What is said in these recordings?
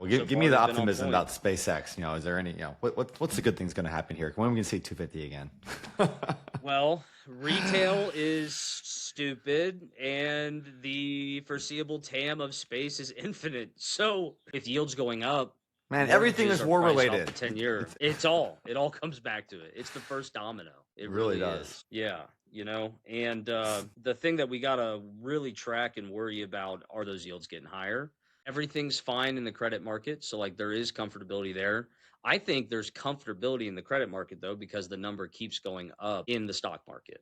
Well, So give me far, the they've been on optimism point. about SpaceX. Is there any, what's the good thing's going to happen here? When are we going to see 250 again? Well, retail is stupid, and the foreseeable TAM of space is infinite. So if yield's going up, Man, everything mortgages is are war priced off related. the 10-year. It all comes back to it. It's the first domino. It really really does. is. Yeah, and the thing that we gotta really track and worry about are those yields getting higher. Everything's fine in the credit market, so like there is comfortability there. I think there's comfortability in the credit market though because the number keeps going up in the stock market.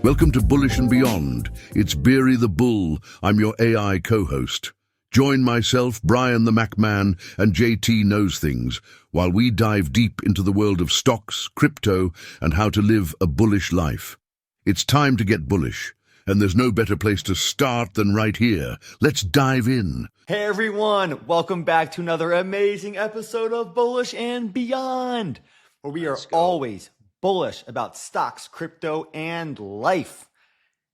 Welcome to Bullish and Beyond. It's Beery the Bull. I'm your AI co-host. Join myself, Brian the Mac Man, and JT Knows Things while we dive deep into the world of stocks, crypto, and how to live a bullish life. It's time to get bullish, and there's no better place to start than right here. Let's dive in. Hey everyone, welcome back to another amazing episode of Bullish and Beyond, where we are always bullish about stocks, crypto, and life.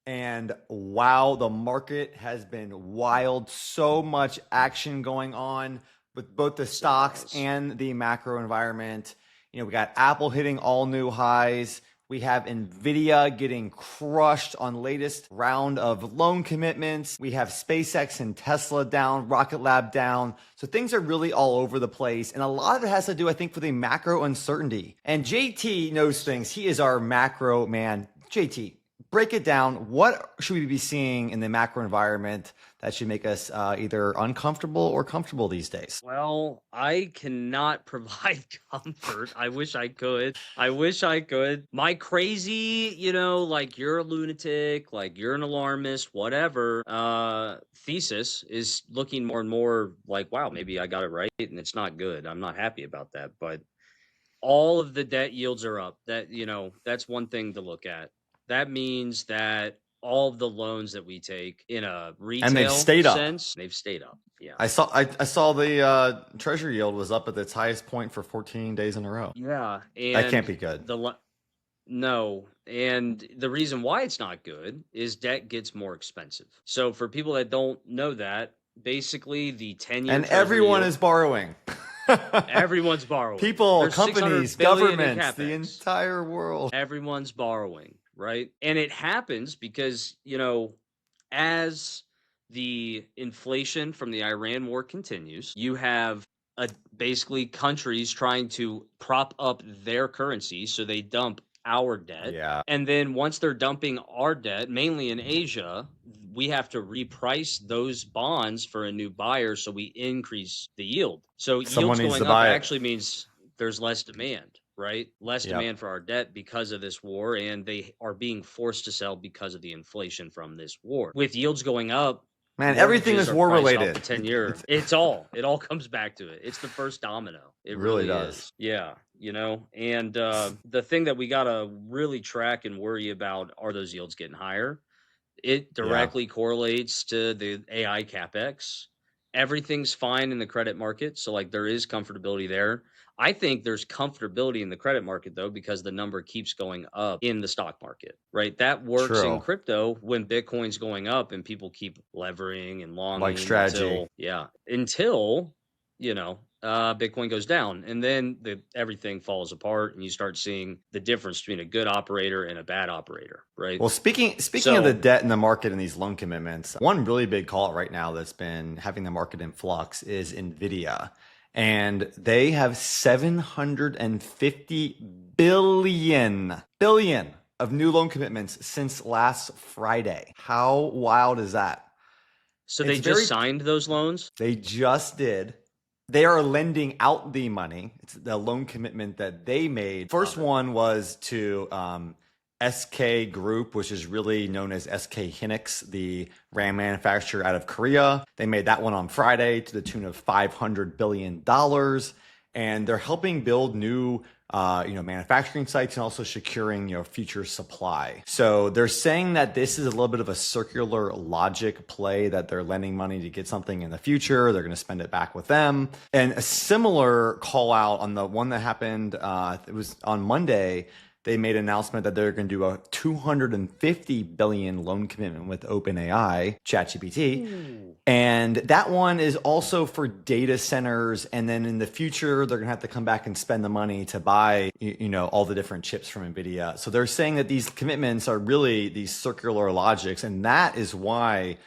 And wow, the market has been wild. So much action going on with both the stocks and the macro environment. We got Apple hitting all new highs. We have NVIDIA getting crushed on latest round of loan commitments. We have SpaceX and Tesla down, Rocket Lab down. So things are really all over the place. And a lot of it has to do, I think, with the macro uncertainty. And JT knows things. He is our macro man. JT, break it down. What should we be seeing in the macro environment that should make us either uncomfortable or comfortable these days? Well, I cannot provide comfort. I wish I could. My crazy, like you're a lunatic, like you're an alarmist, whatever, thesis is looking more and more like, wow, maybe I got it right and it's not good. I'm not happy about that. But all of the debt yields are up. That's one thing to look at. That means that all of the loans that we take in a retail And they've stayed up. sense, they've stayed up. Yeah. I saw the treasury yield was up at its highest point for 14 days in a row. Yeah, and That can't be good. No, and the reason why it's not good is debt gets more expensive. So for people that don't know that, basically the 10-year And treasury everyone yield, is borrowing. everyone's borrowing. People, There's companies, 600 billion in governments, the CapEx. entire world. Everyone's borrowing, right? And it happens because, as the inflation from the Iran war continues, you have basically countries trying to prop up their currency, so they dump our debt. Yeah. And then once they're dumping our debt, mainly in Asia, we have to reprice those bonds for a new buyer, so we increase the yield. So Someone yields needs going to up buy it. actually means there's less demand, right? Less Yep. demand for our debt because of this war, and they are being forced to sell because of the inflation from this war. With yields going up, Man, everything is mortgages are war priced off related. the 10-year. It all comes back to it. It's the first domino. It really really does. is. Yeah, and the thing that we gotta really track and worry about are those yields getting higher. It directly correlates to the AI capex. Everything's fine in the credit market, so like there is comfortability there. I think there's comfortability in the credit market though because the number keeps going up in the stock market, right? That works in True. crypto when Bitcoin's going up and people keep levering and longing Like strategy. until Bitcoin goes down, and then everything falls apart, and you start seeing the difference between a good operator and a bad operator, right? Well, speaking of the debt in the market and these loan commitments, one really big call out right now that's been having the market in flux is NVIDIA. And they have 750 billion of new loan commitments since last Friday. How wild is that? So they just signed those loans? They just did. They are lending out the money. It's the loan commitment that they made. First one was to SK Group, which is really known as SK Hynix, the RAM manufacturer out of Korea. They made that one on Friday to the tune of $500 billion. And they're helping build new manufacturing sites and also securing, future supply. So they're saying that this is a little bit of a circular logic play, that they're lending money to get something in the future. They're going to spend it back with them. And a similar call out on the one that happened, it was on Monday, they made an announcement that they're going to do a 250 billion loan commitment with OpenAI, ChatGPT. And that one is also for data centers. And then in the future, they're going to have to come back and spend the money to buy, all the different chips from NVIDIA. So they're saying that these commitments are really these circular logics. And that is why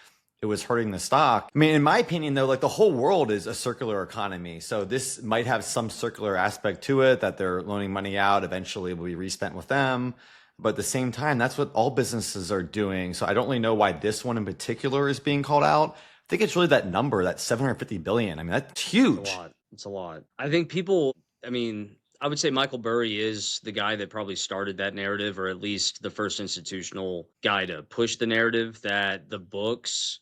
it was hurting the stock. I mean, in my opinion, though, like the whole world is a circular economy. So this might have some circular aspect to it, that they're loaning money out. Eventually will be respent with them. But at the same time, that's what all businesses are doing. So I don't really know why this one in particular is being called out. I think it's really that number, that 750 billion. I mean, that's huge. It's a lot. I think I would say Michael Burry is the guy that probably started that narrative, or at least the first institutional guy to push the narrative that the books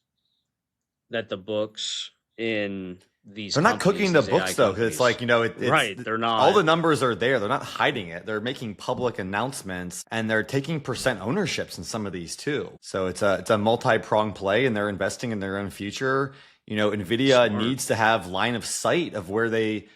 in these they're not cooking the these books AI though, because it's like, right, they're not. All the numbers are there. They're not hiding it. They're making public announcements, and they're taking percent ownerships in some of these too. So it's a multi-pronged play, and they're investing in their own future. NVIDIA needs to have line of sight of where they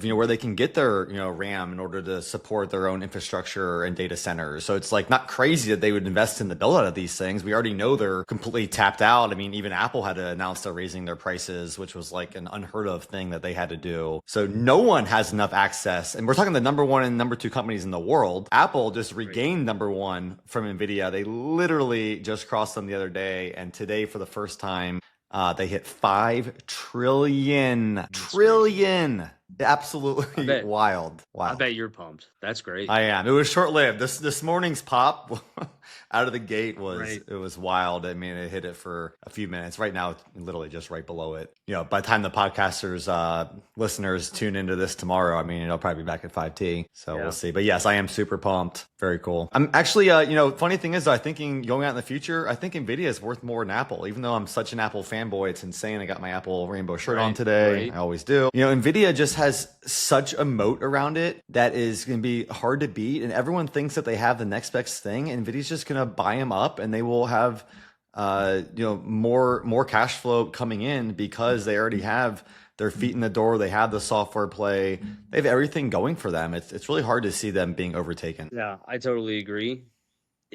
where they can get their RAM in order to support their own infrastructure and data centers. So it's like not crazy that they would invest in the build out of these things. We already know they're completely tapped out. I mean, even Apple had to announce they're raising their prices, which was like an unheard of thing that they had to do. So no one has enough access. And we're talking the number one and number two companies in the world. Apple just regained number one from NVIDIA. They literally just crossed them the other day. And today, for the first time, they hit 5 trillion. Absolutely wild. I bet you're pumped. That's great. I am. It was short lived. This morning's pop out of the gate was wild. I mean, it hit it for a few minutes. Right now, it's literally just right below it. By the time the podcasters listeners tune into this tomorrow, I mean, it'll probably be back at 5T. So we'll see. But yes, I am super pumped. Very cool. I'm actually, funny thing is, I thinking going out in the future, I think NVIDIA is worth more than Apple. Even though I'm such an Apple fanboy, it's insane. I got my Apple rainbow shirt on today. I always do. NVIDIA just has such a moat around it that is going to be hard to beat. And everyone thinks that they have the next best thing. NVIDIA's just going to buy them up, and they will have, more cash flow coming in because they already have their feet in the door. They have the software play. They have everything going for them. It's really hard to see them being overtaken. Yeah, I totally agree.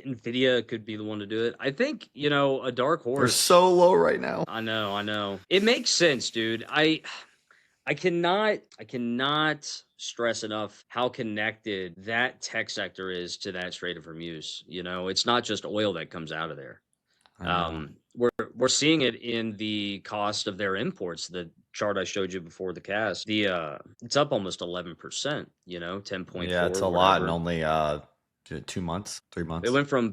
NVIDIA could be the one to do it. I think, a dark horse. They're so low right now. I know. It makes sense, dude. I cannot stress enough how connected that tech sector is to that Strait of Hormuz. It's not just oil that comes out of there. We're seeing it in the cost of their imports. The chart I showed you before the cast, it's up almost 11%. 10.4. Yeah, it's a lot in only 2 months, 3 months. It went from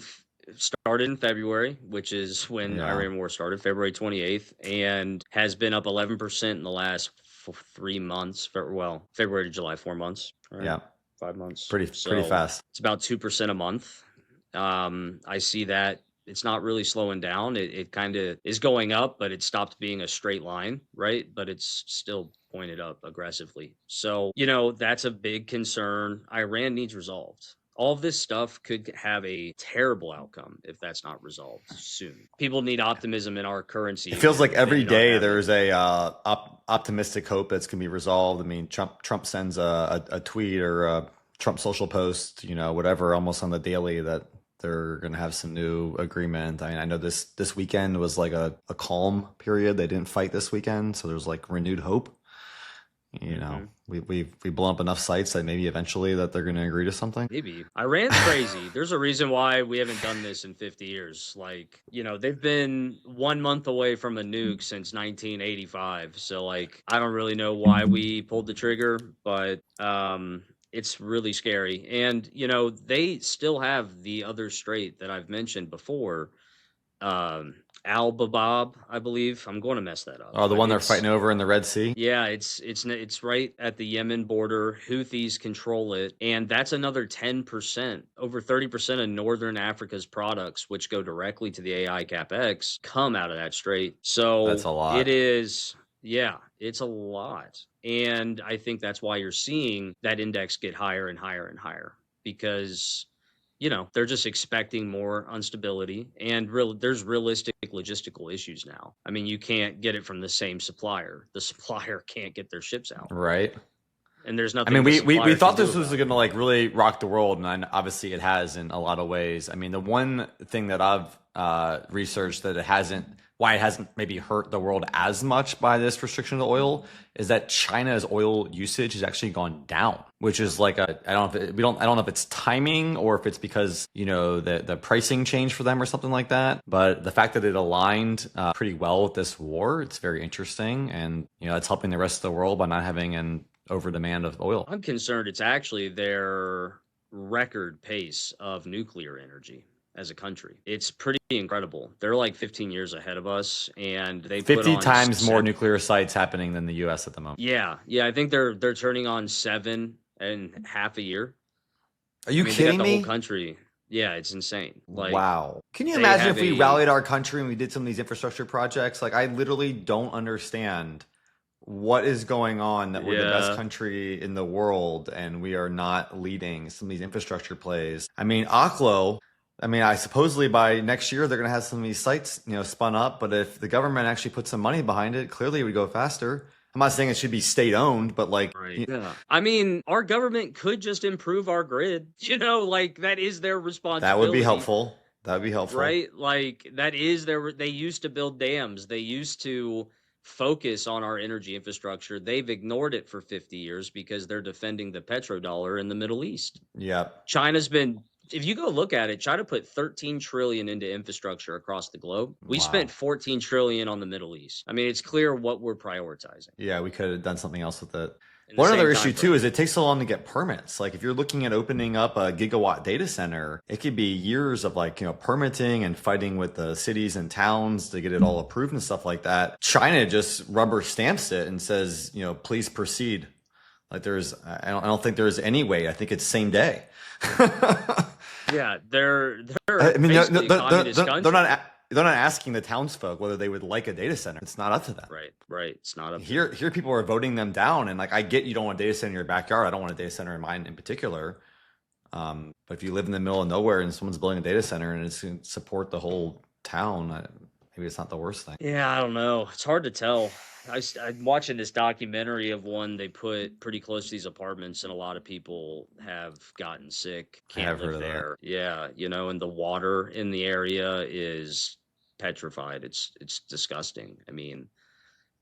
started in February, which is when Iran war started, February 28th, and has been up 11% in the last 3 months. February to July, 4 months. Right? Yeah, 5 months. Pretty fast. It's about 2% a month. I see that it's not really slowing down. It kind of is going up, but it stopped being a straight line, right? But it's still pointed up aggressively. So, that's a big concern. Iran needs resolved. All of this stuff could have a terrible outcome if that's not resolved soon. People need optimism in our currency. It feels like every day there's a optimistic hope that's going to be resolved. I mean, Trump sends a tweet or a Trump social post, whatever, almost on the daily that they're going to have some new agreement. I mean, I know this weekend was like a calm period. They didn't fight this weekend, so there's like renewed hope. We blow up enough sites that maybe eventually that they're going to agree to something. Maybe. Iran's crazy. There's a reason why we haven't done this in 50 years. Like, they've been 1 month away from a nuke since 1985. So, I don't really know why we pulled the trigger, but it's really scary. And, they still have the other strait that I've mentioned before. Al-Babab, I believe. I'm going to mess that up. Oh, the one they're fighting over in the Red Sea? Yeah, it's right at the Yemen border. Houthis control it, and that's another 10%. Over 30% of Northern Africa's products, which go directly to the AI CapEx, come out of that strait. So that's a lot. It is, yeah, it's a lot. And I think that's why you're seeing that index get higher and higher and higher, because they're just expecting more instability, and there's realistic logistical issues now. I mean, you can't get it from the same supplier. The supplier can't get their ships out. Right. and there's I nothing. mean, the we supplier thought can this do was about going to like really rock the world, and obviously it has in a lot of ways. I mean, the one thing that I've researched that why it hasn't maybe hurt the world as much by this restriction of oil is that China's oil usage has actually gone down, which is like I don't know if it's timing or if it's because the pricing changed for them or something like that. But the fact that it aligned pretty well with this war, it's very interesting, and it's helping the rest of the world by not having an over demand of oil. I'm concerned it's actually their record pace of nuclear energy as a country. It's pretty incredible. They're like 15 years ahead of us, and they put 50 on times more nuclear sites happening than the US at the moment. Yeah, I think they're turning on 7 and half a year. Are you I mean, kidding they got the me? whole country. Yeah, it's insane. Like, wow. Can you they imagine have if we a- rallied our country and we did some of these infrastructure projects? Like, I literally don't understand what is going on that we're the best Yeah. country in the world and we are not leading some of these infrastructure plays. I mean, Oklo, I supposedly by next year they're going to have some of these sites, spun up. But if the government actually put some money behind it, clearly it would go faster. I'm not saying it should be state owned, but like, Right. Yeah. I mean, our government could just improve our grid. Like that is their responsibility. that would be helpful. That would be helpful. Right? Like that is they used to build dams. They used to focus on our energy infrastructure. They've ignored it for 50 years because they're defending the petrodollar in the Middle East. Yep. China's been, if you go look at it, China put 13 trillion into infrastructure across the globe. We Wow. spent 14 trillion on the Middle East. I mean, it's clear what we're prioritizing. Yeah, we could have done something else with it. In the One same other time issue too is it takes so long to get permits. Like if you're looking at opening up a gigawatt data center, it could be years of permitting and fighting with the cities and towns to get it all approved and stuff like that. China just rubber stamps it and says, please proceed. Like I don't think there's any way. I think it's same day. Yeah, they're I mean, basically a communist country. they're not asking the townsfolk whether they would like a data center. It's not up to them. Right. It's not up to Here people are voting them down, and I get you don't want a data center in your backyard. I don't want a data center in mine in particular. But if you live in the middle of nowhere and someone's building a data center and it's going to support the whole town, maybe it's not the worst thing. Yeah, I don't know. It's hard to tell. I'm watching this documentary of one they put pretty close to these apartments, and a lot of people have gotten sick, can't live there. Yeah, and the water in the area is petrified. It's disgusting. I mean,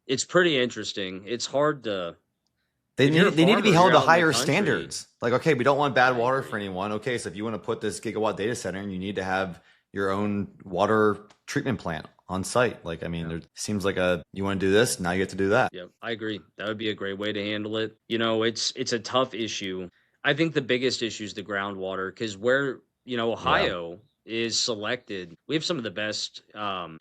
it's pretty interesting. It's hard to. They need to be held to higher country, standards. Like, okay, we don't want bad water for anyone. Okay, so if you want to put this gigawatt data center, you need to have your own water treatment plant on site. Like, I mean, there seems like you want to do this, now you get to do that. Yep, I agree. That would be a great way to handle it. It's a tough issue. I think the biggest issue is the groundwater, because where, Ohio is selected. We have some of the best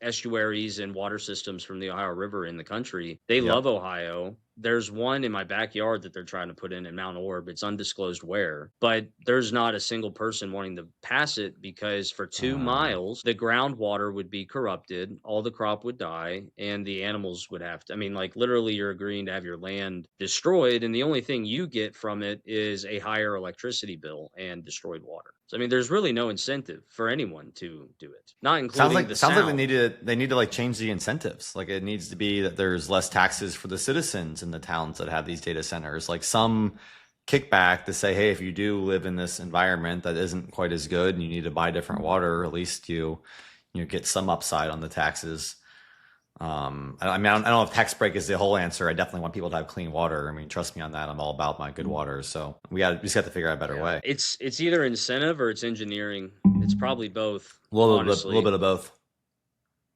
estuaries and water systems from the Ohio River in the country. They love Ohio. There's one in my backyard that they're trying to put in Mount Orb. It's undisclosed where, but there's not a single person wanting to pass it because for 2 miles, the groundwater would be corrupted, all the crop would die, and the animals would have to, literally you're agreeing to have your land destroyed, and the only thing you get from it is a higher electricity bill and destroyed water. So, there's really no incentive for anyone to do it, not including sounds like they need to change the incentives. Like it needs to be that there's less taxes for the citizens in the towns that have these data centers, like some kickback to say, hey, if you do live in this environment that isn't quite as good and you need to buy different water, at least you get some upside on the taxes. I don't know if tax break is the whole answer. I definitely want people to have clean water. Trust me on that. I'm all about my good water. So we just got to figure out a better way. It's either incentive or it's engineering. It's probably both. A little bit of both.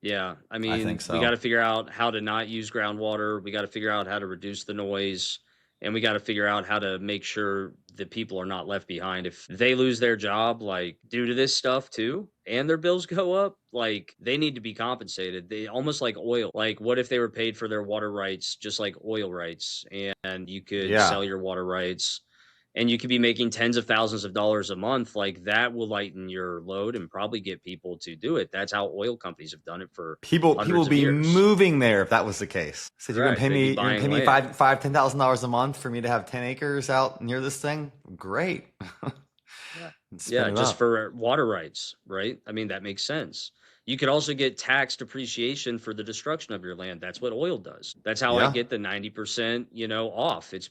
Yeah, I think so. We got to figure out how to not use groundwater. We got to figure out how to reduce the noise, and we got to figure out how to make sure the people are not left behind. If they lose their job, due to this stuff too, and their bills go up, they need to be compensated. They almost like oil. What if they were paid for their water rights, just like oil rights, and you could sell your water rights? And you could be making tens of thousands of dollars a month. That will lighten your load and probably get people to do it. That's how oil companies have done it for people be years. Moving there if that was the case. So you're gonna pay me $5,000-$10,000 a month for me to have 10 acres out near this thing? Great. Yeah, just for water rights, right? That makes sense. You could also get tax depreciation for the destruction of your land. That's what oil does. That's how I get the 90%, off. It's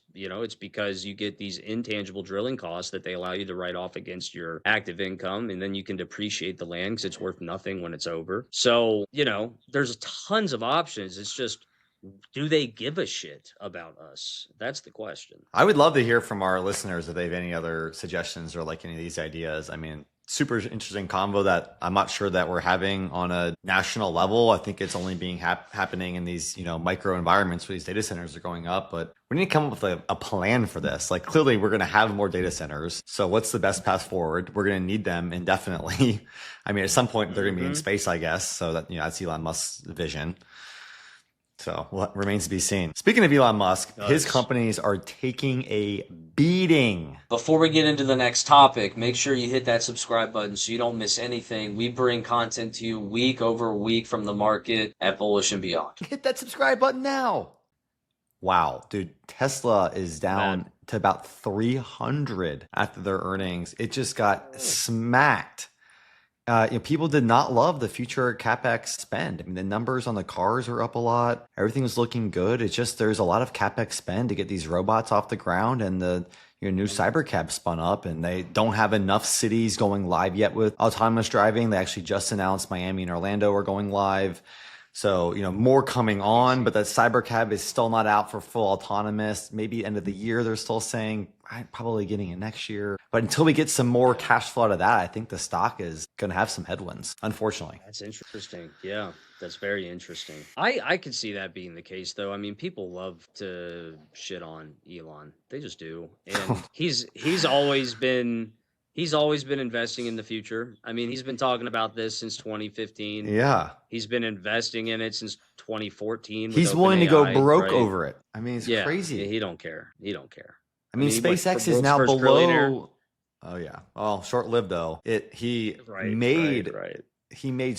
because you get these intangible drilling costs that they allow you to write off against your active income, and then you can depreciate the land because it's worth nothing when it's over. So, there's tons of options. It's just, do they give a shit about us? That's the question. I would love to hear from our listeners if they have any other suggestions or like any of these ideas. I mean, super interesting convo that I'm not sure that we're having on a national level. I think it's only being happening in these, micro environments where these data centers are going up. But we need to come up with a plan for this. Like, clearly, we're going to have more data centers. So what's the best path forward? We're going to need them indefinitely. I mean, at some point, they're going to be in space, I guess. So that, that's Elon Musk's vision. So what remains to be seen. Speaking of Elon Musk, his companies are taking a beating. Before we get into the next topic, make sure you hit that subscribe button so you don't miss anything. We bring content to you week over week from the market at Bullish and Beyond. Hit that subscribe button now. Wow, dude, Tesla is down to about 300 after their earnings. It just got smacked. People did not love the future CapEx spend. I mean, the numbers on the cars are up a lot. Everything was looking good. It's just there's a lot of CapEx spend to get these robots off the ground, and the new Cybercab spun up, and they don't have enough cities going live yet with autonomous driving. They actually just announced Miami and Orlando are going live. So, more coming on, but that Cybercab is still not out for full autonomous. Maybe end of the year, they're still saying, I'm probably getting it next year. But until we get some more cash flow out of that, I think the stock is going to have some headwinds, unfortunately. That's interesting. Yeah, that's very interesting. I could see that being the case, though. I mean, people love to shit on Elon. They just do. And he's always been investing in the future. I mean, he's been talking about this since 2015. Yeah. He's been investing in it since 2014. He's willing to go broke over it. I mean, it's crazy. Yeah, he don't care. I mean, SpaceX is now below. Oh yeah. Well, short-lived though. He made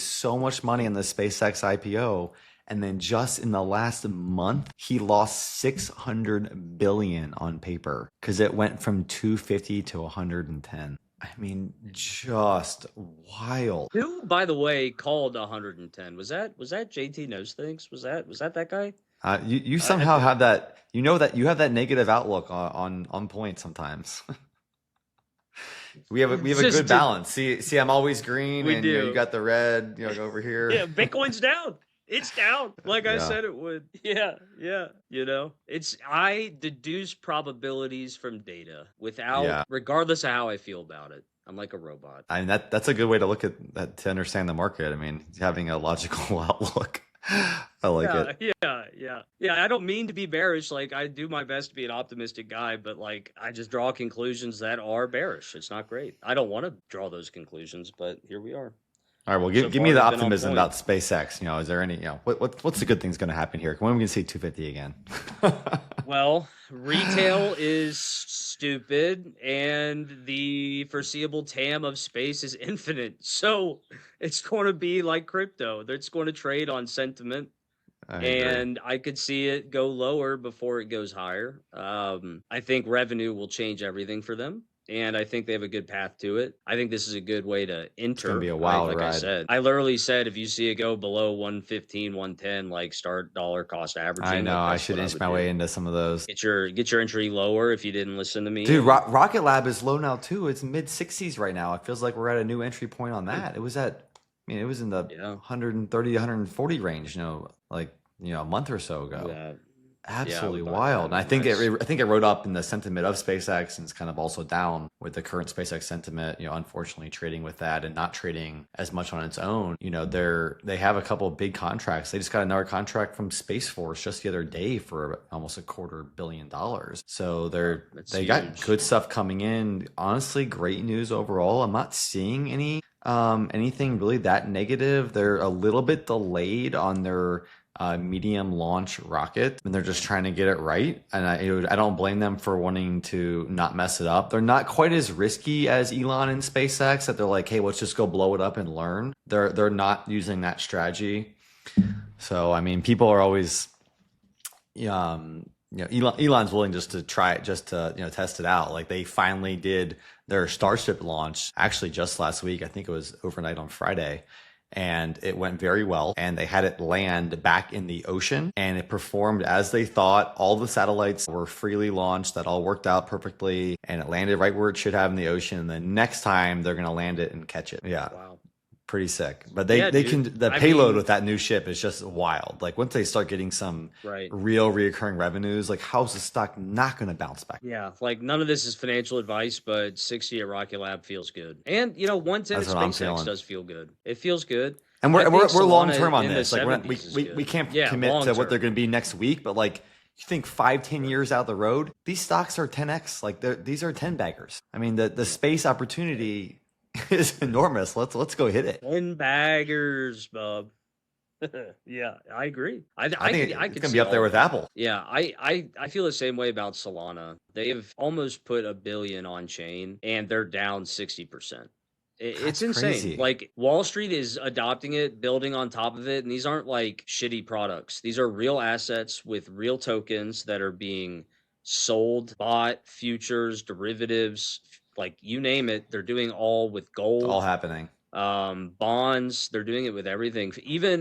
so much money on the SpaceX IPO, and then just in the last month, he lost $600 billion on paper because it went from 250 to 110. I mean, just wild. Who, by the way, called 110? Was that JT Knows Things? Was that guy? You somehow have that. That you have that negative outlook on point sometimes. we have a good balance. See, I'm always green, and you got the red. Go over here. Yeah, Bitcoin's down. It's down, like I said it would. Yeah. I deduce probabilities from data regardless of how I feel about it. I'm like a robot. I mean, that's a good way to look at that to understand the market. I mean, having a logical outlook. I like it. Yeah. I don't mean to be bearish. Like, I do my best to be an optimistic guy, but like, I just draw conclusions that are bearish. It's not great. I don't want to draw those conclusions, but here we are. All right, well, give me the optimism about SpaceX. Is there any, what's the good thing's going to happen here? When are we going to see 250 again? Well, retail is stupid, and the foreseeable TAM of space is infinite. So it's going to be like crypto. It's going to trade on sentiment. And I could see it go lower before it goes higher. I think revenue will change everything for them. And I think they have a good path to it. I think this is a good way to enter. It's going to be a wild ride. I literally said, if you see it go below 115, 110, like start dollar cost averaging. I know. I should inch my way into some of those. Get your entry lower if you didn't listen to me. Dude, Rocket Lab is low now too. It's mid 60s right now. It feels like we're at a new entry point on that. It was in the 130, 140 range, a month or so ago. Yeah. Absolutely wild. And I think it rode up in the sentiment of SpaceX, and it's kind of also down with the current SpaceX sentiment, unfortunately trading with that and not trading as much on its own. They have a couple of big contracts. They just got another contract from Space Force just the other day for almost $250 million. So they got good stuff coming in. Honestly, great news overall. I'm not seeing anything really that negative. They're a little bit delayed on their medium launch rocket, and they're just trying to get it right. And I don't blame them for wanting to not mess it up. They're not quite as risky as Elon and SpaceX that they're like, hey, let's just go blow it up and learn. They're not using that strategy. So I mean, people are always, Elon's willing just to try it, just to test it out. Like, they finally did their Starship launch actually just last week. I think it was overnight on Friday. and it went very well. And they had it land back in the ocean, and it performed as they thought. All the satellites were freely launched. That all worked out perfectly, and it landed right where it should have in the ocean. And the next time they're going to land it and catch it. Yeah. Wow. Pretty sick. But the payload with that new ship is just wild. Like once they start getting some real reoccurring revenues, like how's the stock not going to bounce back? Yeah, like none of this is financial advice, but 60 at Rocket Lab feels good. And 110 at SpaceX does feel good. It feels good. And we're long term on this. Like we can't commit to what they're going to be next week, but like you think 5-10 years out the road, these stocks are 10x. Like these are 10 baggers. I mean the space opportunity is enormous. Let's go hit it. 10 baggers, bub. Yeah, I agree. I think it's gonna be up there with Apple. Yeah, I feel the same way about Solana. They've almost put $1 billion on chain, and they're down 60%. It's insane. Crazy. Like Wall Street is adopting it, building on top of it, and these aren't like shitty products. These are real assets with real tokens that are being sold, bought, futures, derivatives. Like you name it, they're doing all with gold. It's all happening. Bonds, they're doing it with everything. Even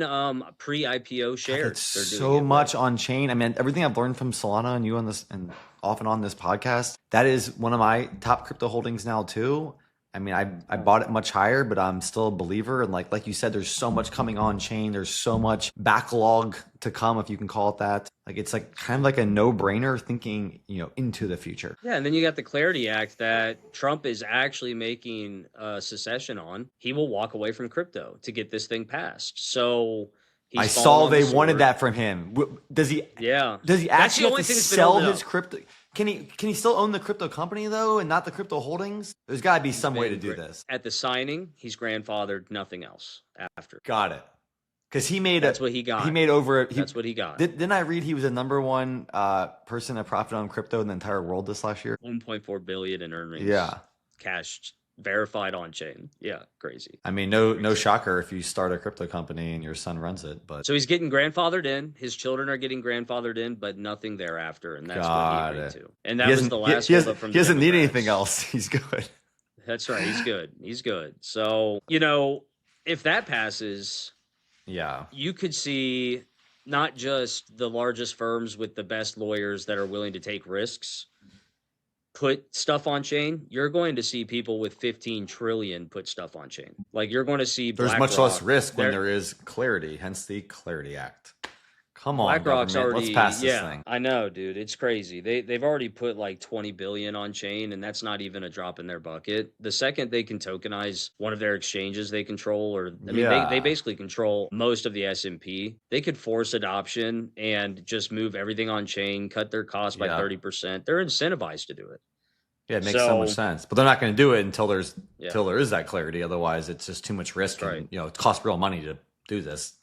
pre-IPO shares. It's so much on chain. I mean, everything I've learned from Solana and you on this and off and on this podcast, that is one of my top crypto holdings now too. I mean, I bought it much higher, but I'm still a believer. And like you said, there's so much coming on chain. There's so much backlog to come, if you can call it that. Like it's like kind of like a no-brainer thinking, into the future. Yeah, and then you got the Clarity Act that Trump is actually making secession on. He will walk away from crypto to get this thing passed. So I saw they wanted that from him. Does he? Yeah. Does he actually have to sell his crypto? Can he still own the crypto company though, and not the crypto holdings? There's got to be some way to do this. At the signing, he's grandfathered, nothing else after. Got it. Because that's what he got. He made over. That's what he got. Didn't I read he was the number one person to profit on crypto in the entire world this last year? 1.4 billion in earnings. Yeah. Cashed. Verified on chain. Yeah, crazy. I mean, no shocker if you start a crypto company and your son runs it. But so he's getting grandfathered in. His children are getting grandfathered in, but nothing thereafter, and that's what he agreed to. And that was the last holdup from the He doesn't need anything else. He's good. That's right. He's good. He's good. So if that passes, you could see not just the largest firms with the best lawyers that are willing to take risks put stuff on chain. You're going to see people with 15 trillion put stuff on chain. Like you're going to see there's much less risk when there is clarity, hence the Clarity Act. Come on, BlackRock's already, let's pass this thing. I know, dude. It's crazy. They've already put like 20 billion on chain, and that's not even a drop in their bucket. The second they can tokenize one of their exchanges they control, they basically control most of the S&P. They could force adoption and just move everything on chain, cut their cost by 30%. They're incentivized to do it. Yeah, it makes so much sense. But they're not going to do it until there is that clarity. Otherwise, it's just too much risk. Right. And, it costs real money to do this.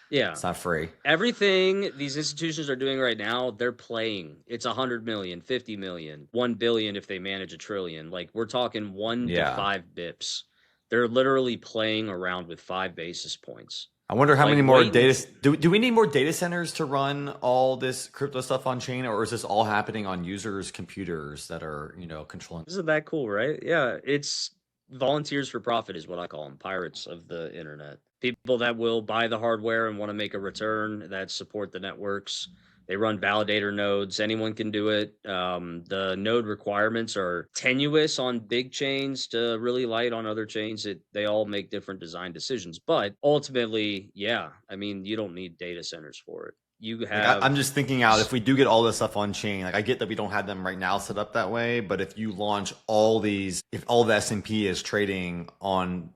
It's not free. Everything these institutions are doing right now, they're playing. It's 100 million, 50 million, 1 billion if they manage a trillion. Like we're talking 1 to 5 bips. They're literally playing around with 5 basis points. I wonder how many more data. Do we need more data centers to run all this crypto stuff on chain, or is this all happening on users' computers that are controlling? Isn't that cool, right? Yeah, it's volunteers for profit is what I call them, pirates of the internet. People that will buy the hardware and want to make a return, that support the networks. They run validator nodes. Anyone can do it. The node requirements are tenuous on big chains to really light on other chains. They all make different design decisions. But ultimately, you don't need data centers for it. You have. I'm just thinking out if we do get all this stuff on chain. Like I get that we don't have them right now set up that way, but if you launch all these, if all the S&P is trading on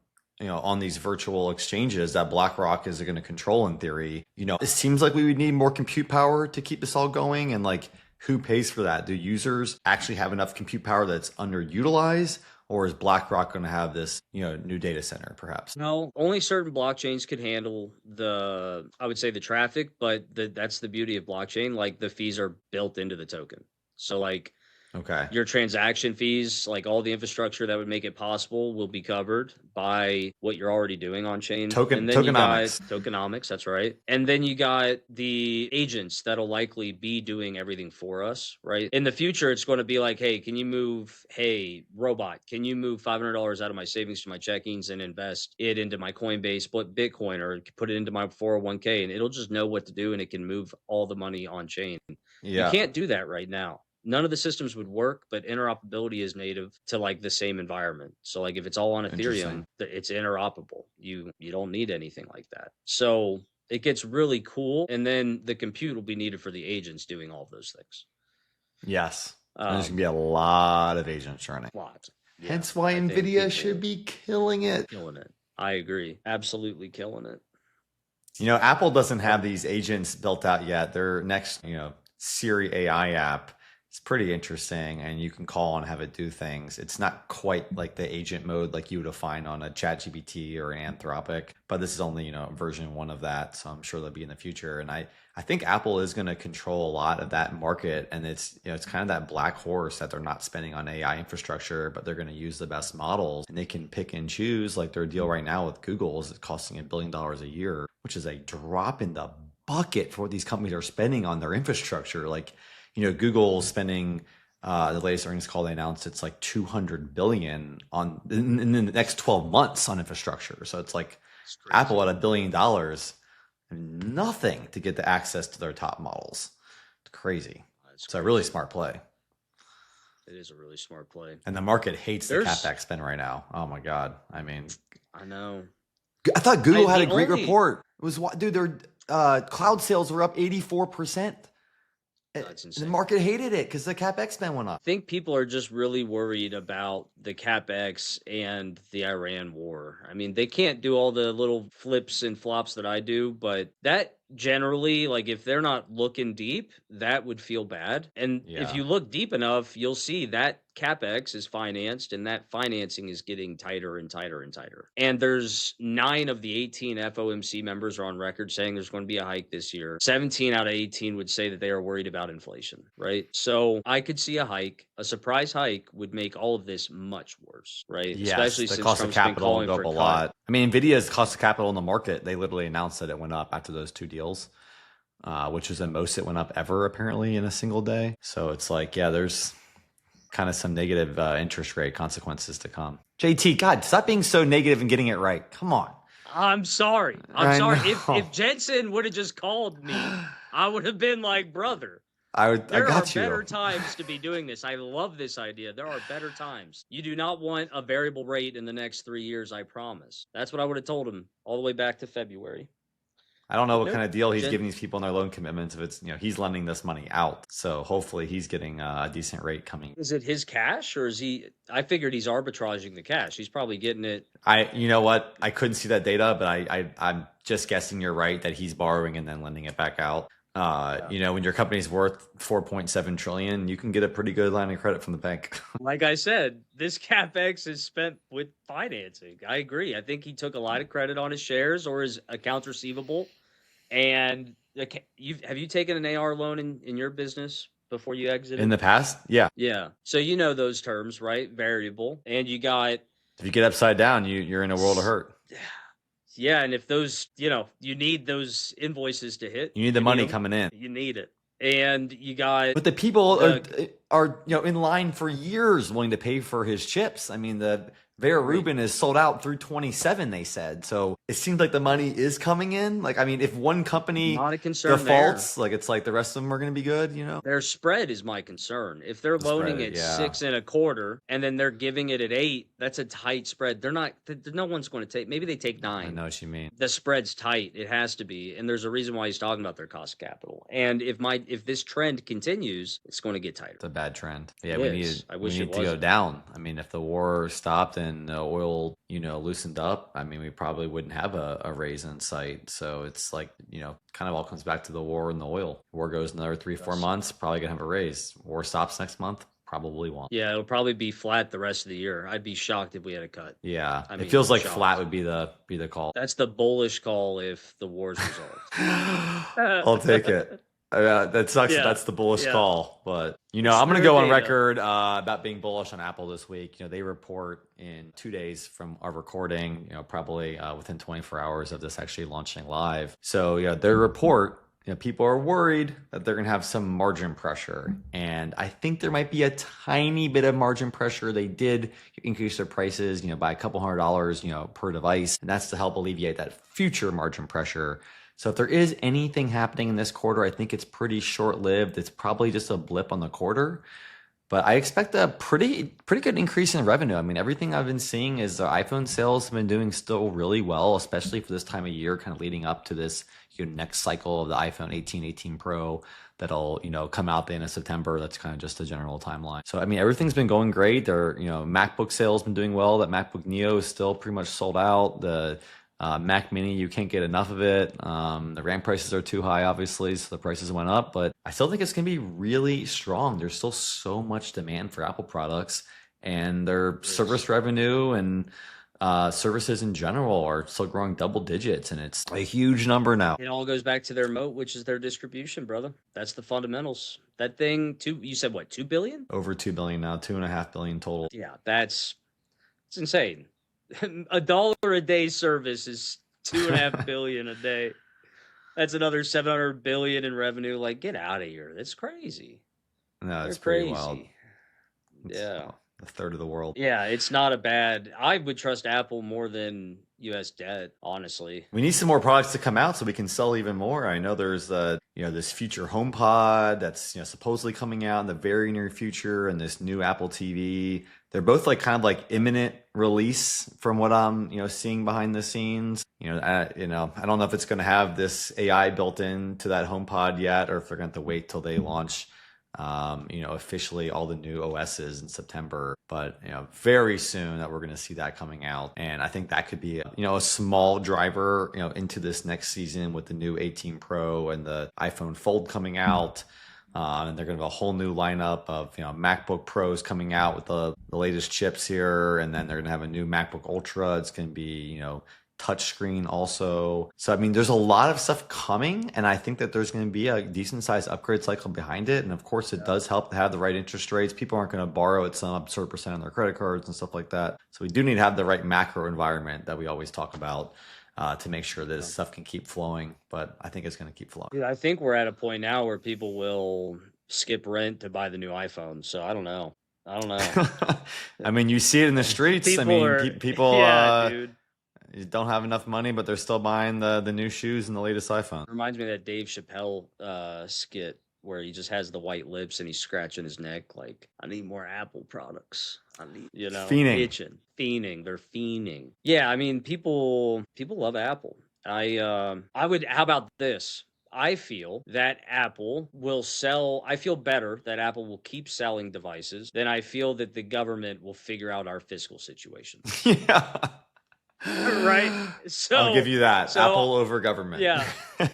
on these virtual exchanges that BlackRock is going to control in theory, it seems like we would need more compute power to keep this all going. And like, who pays for that? Do users actually have enough compute power that's underutilized? Or is BlackRock going to have this, new data center perhaps? No, only certain blockchains could handle the traffic, but that's the beauty of blockchain. Like the fees are built into the token. So like Okay. Your transaction fees, like all the infrastructure that would make it possible, will be covered by what you're already doing on chain. And then you got Tokenomics. tokenomics, that's right. And then you got the agents that'll likely be doing everything for us, right? In the future, it's going to be like, hey, hey, robot, can you move $500 out of my savings to my checkings and invest it into my Coinbase Bitcoin, or put it into my 401k, and it'll just know what to do, and it can move all the money on chain. You Yeah. can't do that right now. None of the systems would work, but interoperability is native to like the same environment. So like if it's all on Ethereum, it's interoperable. You don't need anything like that. So it gets really cool, and then the compute will be needed for the agents doing all of those things. Yes. And there's gonna be a lot of agents running. Lot. Yeah, Hence why NVIDIA should be killing it. Killing it. I agree. Absolutely killing it. You know, Apple doesn't have these agents built out yet. Their next, Siri AI app is pretty interesting, and you can call and have it do things. It's not quite like the agent mode like you would find on a ChatGPT or an Anthropic, but this is only, version 1 of that. So I'm sure they'll be in the future. And I think Apple is going to control a lot of that market. And it's, it's kind of that black horse that they're not spending on AI infrastructure, but they're going to use the best models, and they can pick and choose. Like their deal right now with Google is costing $1 billion a year, which is a drop in the bucket for what these companies are spending on their infrastructure. Like, Google spending, the latest earnings call, they announced it's like $200 billion in the next 12 months on infrastructure. So it's like Apple at $1 billion, nothing to get the access to their top models. It's crazy. It's a really smart play. It is a really smart play. And the market hates the CapEx spend right now. Oh my God. I mean, I know. I thought Google had a great report. It was, dude, their cloud sales were up 84%. That's insane. The market hated it because the CapEx spend went up. I think people are just really worried about the CapEx and the Iran war. I mean, they can't do all the little flips and flops that I do, but that generally, like if they're not looking deep, that would feel bad. And if you look deep enough, you'll see that CapEx is financed, and that financing is getting tighter and tighter and tighter. And there's 9 of the 18 FOMC members are on record saying there's going to be a hike this year. 17 out of 18 would say that they are worried about inflation, right? So I could see a hike. A surprise hike would make all of this much worse, right? Yes, especially the since cost Trump's of been capital calling will for go up a cut. lot. I mean, NVIDIA's cost of capital in the market, they literally announced that it went up after those 2 deals, which was the most it went up ever, apparently, in a single day. So it's like, there's kind of some negative interest rate consequences to come. JT, God, stop being so negative and getting it right. Come on. I'm sorry. I'm sorry. If Jensen would have just called me, I would have been like, brother. There are better times to be doing this. I love this idea. There are better times. You do not want a variable rate in the next 3 years, I promise. That's what I would have told him all the way back to February. I don't know what kind of deal he's giving these people on their loan commitments. If it's, he's lending this money out. So hopefully he's getting a decent rate coming. Is it his cash, or is he, I figured he's arbitraging the cash. He's probably getting it. You know what? I couldn't see that data, but I'm just guessing you're right that he's borrowing and then lending it back out. When your company's worth 4.7 trillion, you can get a pretty good line of credit from the bank. Like I said, this CapEx is spent with financing. I agree. I think he took a lot of credit on his shares or his accounts receivable. And have you taken an AR loan in your business before you exited? In the past? Yeah. Yeah. So you know those terms, right? Variable. And you got... If you get upside down, you're in a world of hurt. Yeah, and if those, you need those invoices to hit. You need the money coming in. You need it. And you got... But the people are in line for years willing to pay for his chips. I mean, the Vera Rubin is sold out through 27, they said. So it seems like the money is coming in. Like, I mean, if one company not a concern defaults, like it's like the rest of them are going to be good, Their spread is my concern. If they're loaning at 6.25 and then they're giving it at 8, that's a tight spread. No one's going to take, maybe they take 9. I know what you mean. The spread's tight. It has to be. And there's a reason why he's talking about their cost of capital. And if this trend continues, it's going to get tighter. It's a bad trend. Yeah, we need to go down. I mean, if the war stopped and the oil, loosened up, I mean, we probably wouldn't have a raise in sight. So it's like, kind of all comes back to the war and the oil. War goes another 3-4 months, probably gonna have a raise. War stops next month, probably won't. Yeah, it'll probably be flat the rest of the year. I'd be shocked if we had a cut. Yeah, it feels like flat would be the call. That's the bullish call if the war's resolved. I'll take it. That sucks. Yeah, That's the bullish yeah. call, but It's I'm going to their go on data. record about being bullish on Apple this week. They report in 2 days from our recording. Probably within 24 hours of this actually launching live. So their report. People are worried that they're going to have some margin pressure, and I think there might be a tiny bit of margin pressure. They did increase their prices, by a couple $100, per device, and that's to help alleviate that future margin pressure. So if there is anything happening in this quarter, I think it's pretty short-lived. It's probably just a blip on the quarter. But I expect a pretty good increase in revenue. I mean, everything I've been seeing is the iPhone sales have been doing still really well, especially for this time of year, kind of leading up to this next cycle of the iPhone 18, 18 Pro that'll come out the end of September. That's kind of just a general timeline. So I mean, everything's been going great. MacBook sales been doing well. That MacBook Neo is still pretty much sold out. The Mac Mini, you can't get enough of it. The RAM prices are too high, obviously, so the prices went up. But I still think it's going to be really strong. There's still so much demand for Apple products, and their service revenue and services in general are still growing double digits, and it's a huge number now. It all goes back to their moat, which is their distribution, brother. That's the fundamentals. That thing, you said what, 2 billion? Over 2 billion now, 2.5 billion total. Yeah, it's insane. $1 a day service is 2.5 billion a day. That's another 700 billion in revenue. Like, get out of here. That's crazy. No, it's They're pretty crazy. wild. It's, Yeah. A third of the world. Yeah, it's not a bad. I would trust Apple more than US debt, honestly. We need some more products to come out so we can sell even more. I know there's this future HomePod that's supposedly coming out in the very near future, and this new Apple TV. They're both kind of imminent release from what I'm seeing behind the scenes. I don't know if it's going to have this AI built into that HomePod yet, or if they're going to have to wait till they launch officially all the new OSs in September, but very soon that we're going to see that coming out. And I think that could be a small driver into this next season with the new 18 Pro and the iPhone Fold coming out. And they're going to have a whole new lineup of MacBook Pros coming out with the latest chips here, and then they're going to have a new MacBook Ultra. It's going to be touchscreen also. So I mean, there's a lot of stuff coming, and I think that there's going to be a decent sized upgrade cycle behind it. And of course, it does help to have the right interest rates. People aren't going to borrow at some absurd percent on their credit cards and stuff like that. So we do need to have the right macro environment that we always talk about to make sure that this stuff can keep flowing. But I think it's going to keep flowing. Dude, I think we're at a point now where people will skip rent to buy the new iPhone. So I don't know. I mean, you see it in the streets. People yeah, dude. Don't have enough money, but they're still buying the new shoes and the latest iPhone. Reminds me of that Dave Chappelle skit where he just has the white lips and he's scratching his neck like, I need more Apple products. I need, fiending. Fiending. They're fiending. Yeah, I mean, people love Apple. How about this? I feel that Apple will sell. I feel better that Apple will keep selling devices than I feel that the government will figure out our fiscal situation. Yeah. Right? So I'll give you that. Apple over government. Yeah.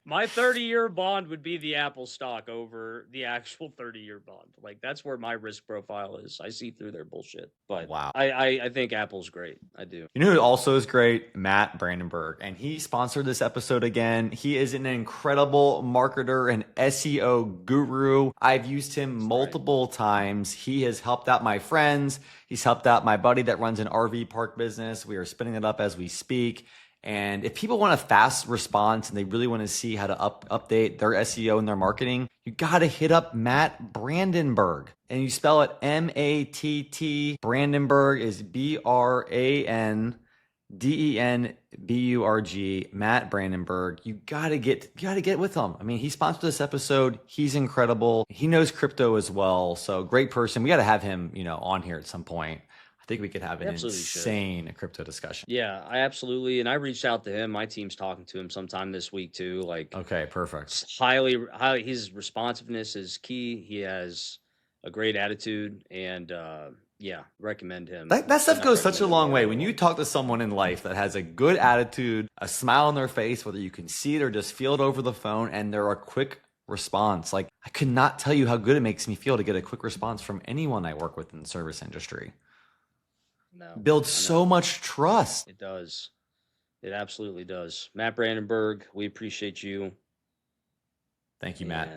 My 30-year bond would be the Apple stock over the actual 30-year bond. Like, that's where my risk profile is. I see through their bullshit. But wow. I think Apple's great. I do. You know who also is great? Matt Brandenburg. And he sponsored this episode again. He is an incredible marketer and SEO guru. I've used him multiple times. He has helped out my friends. He's helped out my buddy that runs an RV park business. We are spinning it up as we speak. And if people want a fast response and they really want to see how to update their SEO and their marketing, you got to hit up Matt Brandenburg. And you spell it M-A-T-T. Brandenburg is B-R-A-N-D-E-N-B-U-R-G. Matt Brandenburg. You got to get with him. I mean, he sponsored this episode. He's incredible. He knows crypto as well. So great person. We got to have him, on here at some point. I think we could have an insane crypto discussion. Yeah, I absolutely. And I reached out to him. My team's talking to him sometime this week too. Okay, perfect. Highly, his responsiveness is key. He has a great attitude, and recommend him. That stuff goes such a long way. When you talk to someone in life that has a good attitude, a smile on their face, whether you can see it or just feel it over the phone, and they're a quick response. I could not tell you how good it makes me feel to get a quick response from anyone I work with in the service industry. Builds so much trust. It does. It absolutely does. Matt Brandenburg, we appreciate you. Thank you, Matt.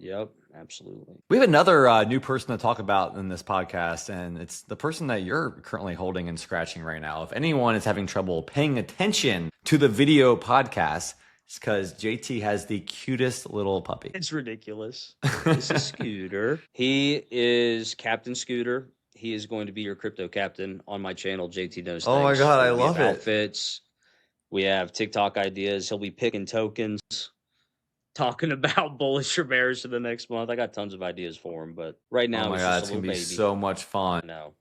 Yep, absolutely. We have another new person to talk about in this podcast, and it's the person that you're currently holding and scratching right now. If anyone is having trouble paying attention to the video podcast, it's because JT has the cutest little puppy. It's ridiculous. This is Scooter. He is Captain Scooter. He is going to be your crypto captain on my channel, JT Knows Things. Oh my God, I love it. Outfits. We have TikTok ideas. He'll be picking tokens, talking about bullish or bearish for the next month. I got tons of ideas for him, but right now, oh my it's God, just it's a gonna little be baby. so much fun. No.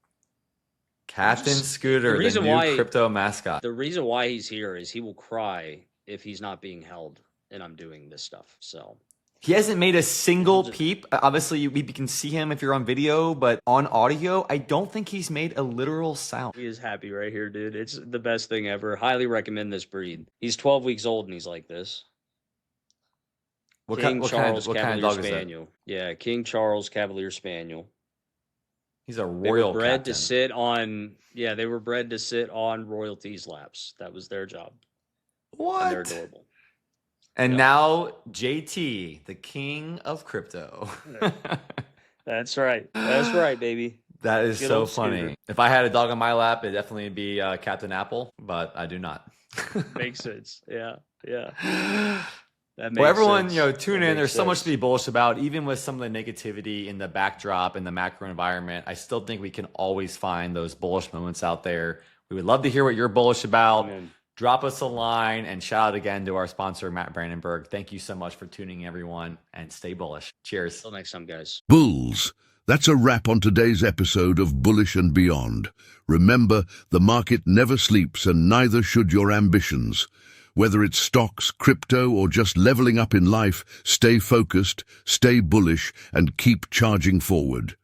Captain Scooter, the new crypto mascot. The reason why he's here is he will cry if he's not being held and I'm doing this stuff. So he hasn't made a single peep. Obviously, we can see him if you're on video, but on audio, I don't think he's made a literal sound. He is happy right here, dude. It's the best thing ever. Highly recommend this breed. He's 12 weeks old and he's like this. What King kind Charles of Cavalier dog is Spaniel. that? Yeah, King Charles Cavalier Spaniel. He's a They royal were bred captain. to sit on. Yeah, they were bred to sit on royalties' laps. That was their job. What? And they're adorable. And Yep. now JT, the king of crypto. That's right. That's right, baby. That is Good so old funny. Scooter. If I had a dog on my lap, it'd definitely be Captain Apple, but I do not. Makes sense. Yeah, yeah. That makes Well, everyone, sense. tune That in. There's makes so much sense. to be bullish about, even with some of the negativity in the backdrop and the macro environment. I still think we can always find those bullish moments out there. We would love to hear what you're bullish about. Amen. Drop us a line, and shout out again to our sponsor, Matt Brandenburg. Thank you so much for tuning in, everyone, and stay bullish. Cheers. Till next time, guys. Bulls. That's a wrap on today's episode of Bullish and Beyond. Remember, the market never sleeps, and neither should your ambitions. Whether it's stocks, crypto, or just leveling up in life, stay focused, stay bullish, and keep charging forward.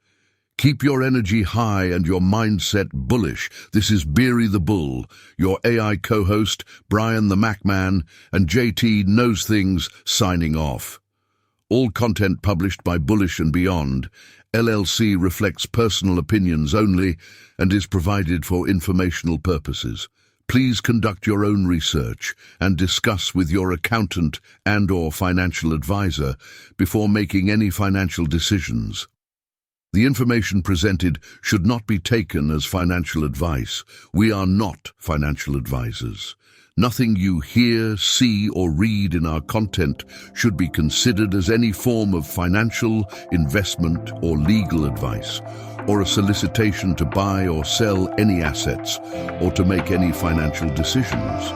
Keep your energy high and your mindset bullish. This is Beery the Bull, your AI co-host, Brian the Mac Man, and JT Knows Things signing off. All content published by Bullish and Beyond, LLC reflects personal opinions only and is provided for informational purposes. Please conduct your own research and discuss with your accountant and/or financial advisor before making any financial decisions. The information presented should not be taken as financial advice. We are not financial advisors. Nothing you hear, see, or read in our content should be considered as any form of financial, investment, or legal advice, or a solicitation to buy or sell any assets, or to make any financial decisions.